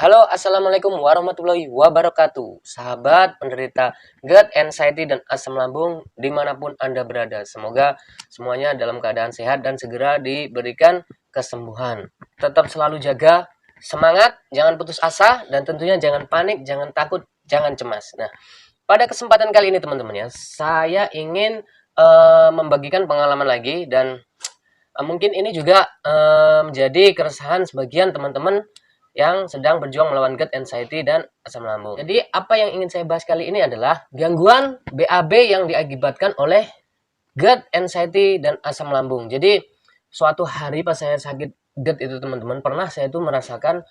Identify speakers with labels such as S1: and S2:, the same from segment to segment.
S1: Halo, assalamualaikum warahmatullahi wabarakatuh. Sahabat penderita GERD, anxiety, dan asam lambung dimanapun Anda berada. Semoga semuanya dalam keadaan sehat dan segera diberikan kesembuhan. Tetap selalu jaga semangat, jangan putus asa, dan tentunya jangan panik, jangan takut, jangan cemas. Nah, pada kesempatan kali ini teman-teman ya, saya ingin membagikan pengalaman lagi dan mungkin ini juga menjadi keresahan sebagian teman-teman yang sedang berjuang melawan GERD, anxiety, dan asam lambung. Jadi apa yang ingin saya bahas kali ini adalah gangguan BAB yang diakibatkan oleh GERD, anxiety, dan asam lambung. Jadi suatu hari pas saya sakit GERD itu teman-teman, pernah saya itu merasakan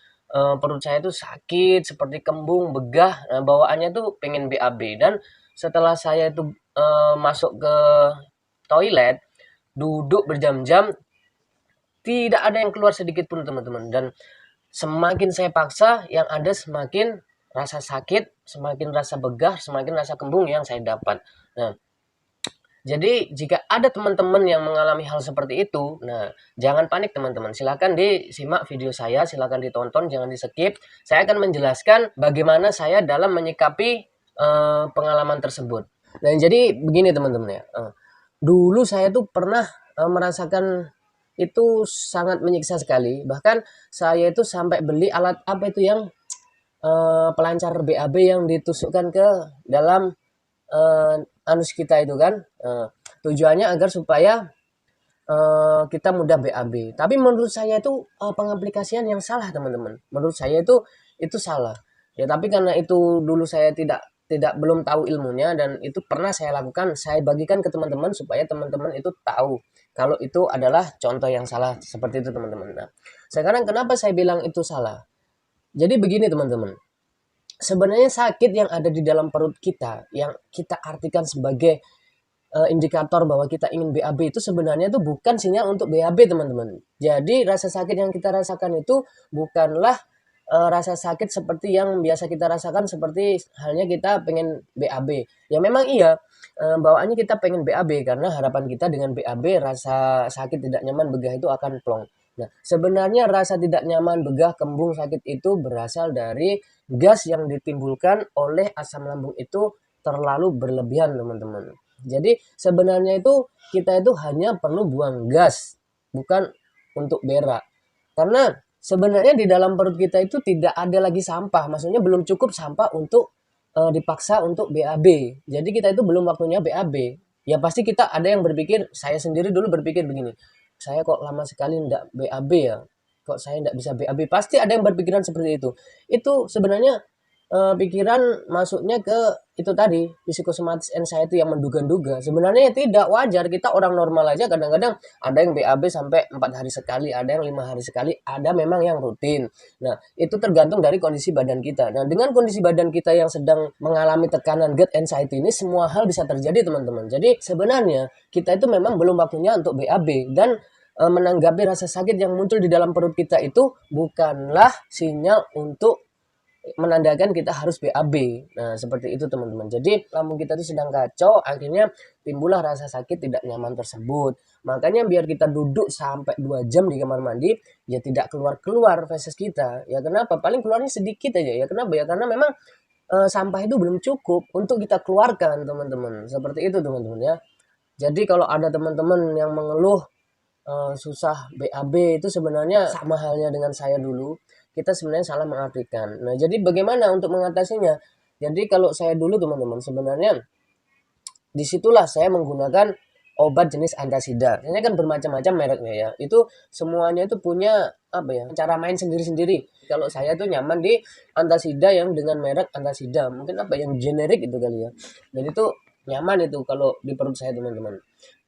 S1: perut saya itu sakit seperti kembung, begah, bawaannya tuh pengen BAB. Dan setelah saya itu masuk ke toilet, duduk berjam-jam, tidak ada yang keluar sedikit pun teman-teman. Dan semakin saya paksa, yang ada semakin rasa sakit, semakin rasa begah, semakin rasa kembung yang saya dapat. Nah, jadi jika ada teman-teman yang mengalami hal seperti itu, nah jangan panik teman-teman. Silakan disimak video saya, silakan ditonton, jangan di-skip. Saya akan menjelaskan bagaimana saya dalam menyikapi pengalaman tersebut. Nah, jadi begini teman-teman ya. Dulu saya tuh pernah merasakan itu sangat menyiksa sekali. Bahkan saya itu sampai beli alat apa itu yang pelancar BAB yang ditusukkan ke dalam anus kita itu kan. Tujuannya agar supaya kita mudah BAB. Tapi menurut saya itu pengaplikasian yang salah teman-teman. Menurut saya itu salah. Ya tapi karena itu dulu saya tidak belum tahu ilmunya dan itu pernah saya lakukan, saya bagikan ke teman-teman supaya teman-teman itu tahu kalau itu adalah contoh yang salah seperti itu teman-teman. Nah, sekarang kenapa saya bilang itu salah? Jadi begini teman-teman. Sebenarnya sakit yang ada di dalam perut kita yang kita artikan sebagai indikator bahwa kita ingin BAB itu sebenarnya itu bukan sinyal untuk BAB teman-teman. Jadi rasa sakit yang kita rasakan itu bukanlah rasa sakit seperti yang biasa kita rasakan seperti halnya kita pengen BAB. Ya memang iya, bawaannya kita pengen BAB karena harapan kita dengan BAB rasa sakit tidak nyaman begah itu akan plong. Nah, sebenarnya rasa tidak nyaman begah kembung sakit itu berasal dari gas yang ditimbulkan oleh asam lambung itu terlalu berlebihan teman-teman. Jadi sebenarnya itu kita itu hanya perlu buang gas, bukan untuk berak. Karena sebenarnya di dalam perut kita itu tidak ada lagi sampah, maksudnya belum cukup sampah untuk dipaksa untuk BAB. Jadi kita itu belum waktunya BAB. Ya pasti kita ada yang berpikir, saya sendiri dulu berpikir begini, saya kok lama sekali tidak BAB ya, kok saya tidak bisa BAB. Pasti ada yang berpikiran seperti itu. Itu sebenarnya pikiran masuknya ke itu tadi psikosomatis anxiety yang menduga-duga. Sebenarnya tidak wajar, kita orang normal aja kadang-kadang ada yang BAB sampai 4 hari sekali, ada yang 5 hari sekali, ada memang yang rutin. Nah itu tergantung dari kondisi badan kita. Nah dengan kondisi badan kita yang sedang mengalami tekanan GERD, anxiety ini, semua hal bisa terjadi teman-teman. Jadi sebenarnya kita itu memang belum waktunya untuk BAB. Dan menanggapi rasa sakit yang muncul di dalam perut kita itu bukanlah sinyal untuk menandakan kita harus BAB. Nah, seperti itu teman-teman. Jadi, lambung kita itu sedang kacau, akhirnya timbullah rasa sakit tidak nyaman tersebut. Makanya biar kita duduk sampai 2 jam di kamar mandi, ya tidak keluar-keluar feses kita. Ya kenapa? Paling keluarnya sedikit aja. Ya kenapa? Ya karena memang sampah itu belum cukup untuk kita keluarkan, teman-teman. Seperti itu, teman-teman ya. Jadi kalau ada teman-teman yang mengeluh susah BAB itu sebenarnya sama halnya dengan saya dulu. Kita sebenarnya salah mengartikan. Nah, jadi bagaimana untuk mengatasinya? Jadi kalau saya dulu teman-teman sebenarnya disitulah saya menggunakan obat jenis antasida. Ini kan bermacam-macam mereknya ya. Itu semuanya itu punya apa ya? Cara main sendiri-sendiri. Kalau saya tuh nyaman di antasida yang dengan merek antasida. Mungkin apa yang generik itu kali ya. Dan itu nyaman itu kalau di perut saya teman-teman.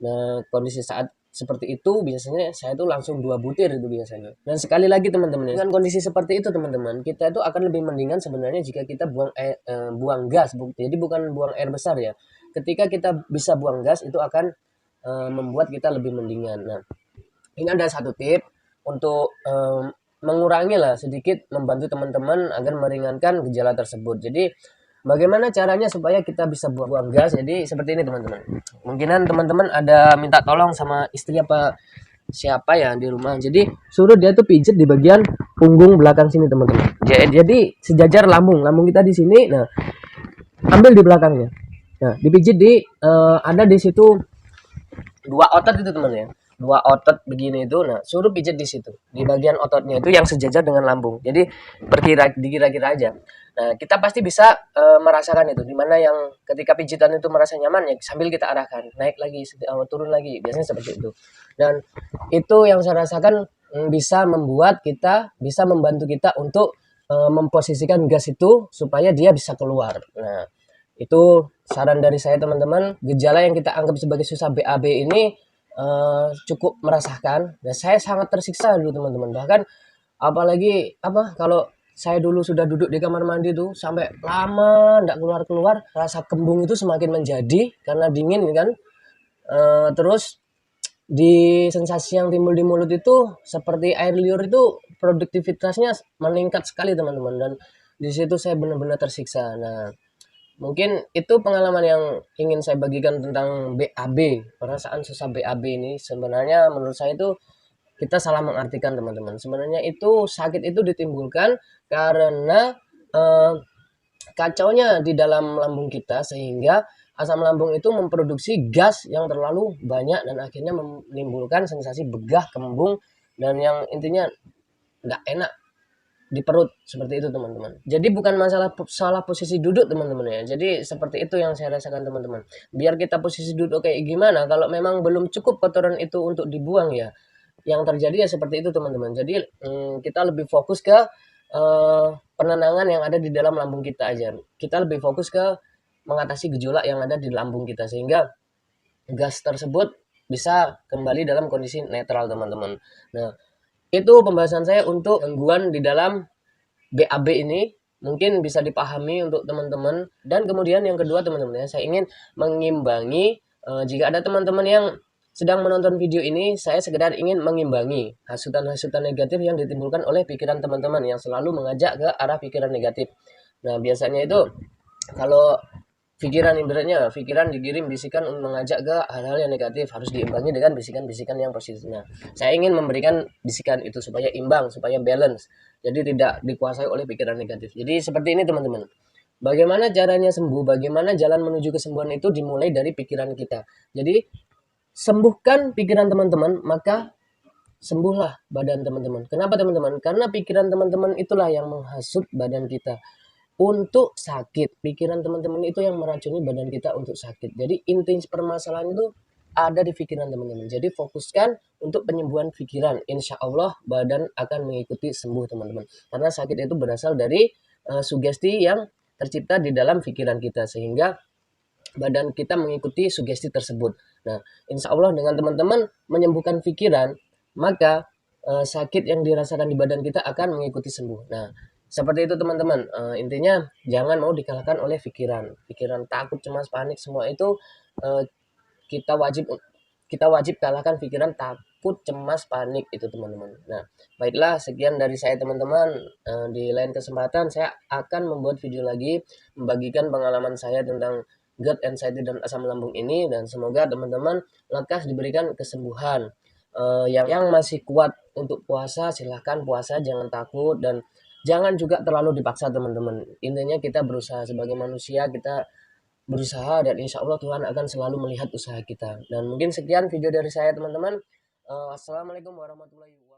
S1: Nah, kondisi saat seperti itu biasanya saya tuh langsung 2 butir itu biasanya. Dan sekali lagi teman-teman, dengan kondisi seperti itu teman-teman, kita itu akan lebih mendingan sebenarnya jika kita buang gas. Jadi bukan buang air besar ya. Ketika kita bisa buang gas itu akan membuat kita lebih mendingan. Nah, ini ada satu tip untuk mengurangi lah sedikit, membantu teman-teman agar meringankan gejala tersebut. Jadi bagaimana caranya supaya kita bisa buang gas? Jadi seperti ini teman-teman. Mungkinan teman-teman ada minta tolong sama istri apa siapa ya di rumah, jadi suruh dia tuh pijet di bagian punggung belakang sini teman-teman. Jadi sejajar lambung kita di sini. Nah, ambil di belakangnya. Nah, dipijit di ada di situ dua otot itu teman ya, dua otot begini itu. Nah, suruh pijat di situ di bagian ototnya itu yang sejajar dengan lambung. Jadi dikira-kira aja. Nah, kita pasti bisa merasakan itu, dimana yang ketika pijitan itu merasa nyaman ya sambil kita arahkan naik lagi, turun lagi, biasanya seperti itu. Dan itu yang saya rasakan bisa membuat kita, bisa membantu kita untuk memposisikan gas itu supaya dia bisa keluar. Nah, itu saran dari saya teman-teman. Gejala yang kita anggap sebagai susah BAB ini cukup merasakan, dan saya sangat tersiksa dulu teman-teman. Bahkan apalagi apa, kalau saya dulu sudah duduk di kamar mandi tuh sampai lama nggak keluar-keluar, rasa kembung itu semakin menjadi karena dingin kan. Terus di sensasi yang timbul di mulut itu seperti air liur, itu produktivitasnya meningkat sekali teman-teman, dan di situ saya benar-benar tersiksa. Nah, mungkin itu pengalaman yang ingin saya bagikan tentang BAB, perasaan susah BAB ini. Sebenarnya menurut saya itu kita salah mengartikan teman-teman. Sebenarnya itu sakit itu ditimbulkan karena eh, kacaunya di dalam lambung kita, sehingga asam lambung itu memproduksi gas yang terlalu banyak dan akhirnya menimbulkan sensasi begah, kembung, dan yang intinya nggak enak di perut seperti itu teman-teman. Jadi bukan masalah salah posisi duduk teman-teman ya. Jadi seperti itu yang saya rasakan teman-teman. Biar kita posisi duduk kayak gimana, kalau memang belum cukup kotoran itu untuk dibuang ya, yang terjadi ya seperti itu teman-teman. Jadi kita lebih fokus ke penenangan yang ada di dalam lambung kita aja. Kita lebih fokus ke mengatasi gejolak yang ada di lambung kita, sehingga gas tersebut bisa kembali dalam kondisi netral teman-teman. Nah, itu pembahasan saya untuk gangguan di dalam BAB ini, mungkin bisa dipahami untuk teman-teman. Dan kemudian yang kedua teman-teman ya, saya ingin mengimbangi, jika ada teman-teman yang sedang menonton video ini, saya sekedar ingin mengimbangi hasutan-hasutan negatif yang ditimbulkan oleh pikiran teman-teman yang selalu mengajak ke arah pikiran negatif. Nah, biasanya itu kalau pikiran ibaratnya pikiran digiring bisikan untuk mengajak ke hal-hal yang negatif, harus diimbangi dengan bisikan-bisikan yang positif. Nah, saya ingin memberikan bisikan itu supaya imbang, supaya balance, jadi tidak dikuasai oleh pikiran negatif. Jadi seperti ini teman-teman. Bagaimana caranya sembuh, bagaimana jalan menuju kesembuhan itu dimulai dari pikiran kita. Jadi sembuhkan pikiran teman-teman, maka sembuhlah badan teman-teman. Kenapa teman-teman? Karena pikiran teman-teman itulah yang menghasut badan kita untuk sakit. Pikiran teman-teman itu yang meracuni badan kita untuk sakit. Jadi inti permasalahan itu ada di pikiran teman-teman. Jadi fokuskan untuk penyembuhan pikiran. Insya Allah badan akan mengikuti sembuh teman-teman. Karena sakit itu berasal dari sugesti yang tercipta di dalam pikiran kita, sehingga badan kita mengikuti sugesti tersebut. Nah, insya Allah dengan teman-teman menyembuhkan pikiran, maka sakit yang dirasakan di badan kita akan mengikuti sembuh. Nah, seperti itu teman-teman. Intinya jangan mau dikalahkan oleh pikiran. Pikiran takut, cemas, panik, semua itu uh, kita wajib kita wajib kalahkan pikiran takut, cemas, panik itu teman-teman. Nah, baiklah sekian dari saya teman-teman. Di lain kesempatan saya akan membuat video lagi membagikan pengalaman saya tentang GERD, anxiety, dan asam lambung ini, dan semoga teman-teman lekas diberikan kesembuhan. Yang masih kuat untuk puasa silahkan puasa, jangan takut, dan jangan juga terlalu dipaksa teman-teman. Intinya kita berusaha sebagai manusia, kita berusaha, dan insya Allah Tuhan akan selalu melihat usaha kita. Dan mungkin sekian video dari saya teman-teman. Assalamualaikum warahmatullahi wabarakatuh.